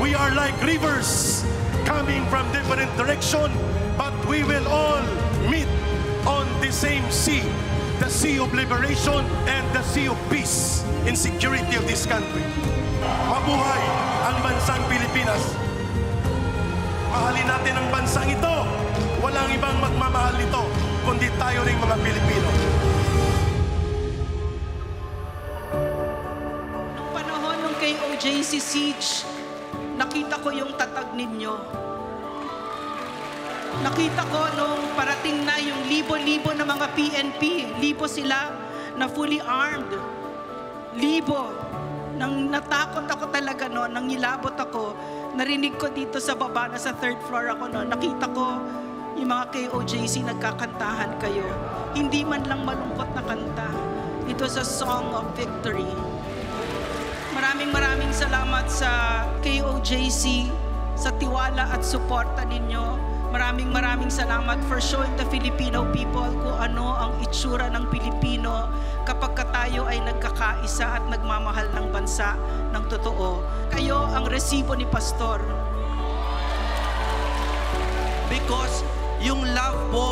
We are like rivers coming from different direction, but we will all meet on the same sea, the sea of liberation and the sea of peace and security of this country. Mabuhay ang bansang Pilipinas. Mahalin natin ang bansang ito. Walang ibang magmamahal nito, kundi tayo ring mga Pilipino. Noong panahon ng KOJC siege, nakita ko yung tatag ninyo. Nakita ko nung parating na yung libo-libo na mga PNP. Libo sila na fully armed. Libo. Nang natakot ako talaga noon, nang nilabot ako, narinig ko dito sa baba, na sa third floor ako noon, nakita ko yung mga KOJC nagkakantahan kayo. Hindi man lang malungkot na kanta. It was a song of victory. Maraming salamat sa KOJC, sa tiwala at suporta ninyo. Maraming salamat for showing the Filipino people kung ano ang itsura ng Pilipino kapag tayo ay nagkakaisa at nagmamahal ng bansa ng totoo. Kayo ang resibo ni Pastor. Because yung love po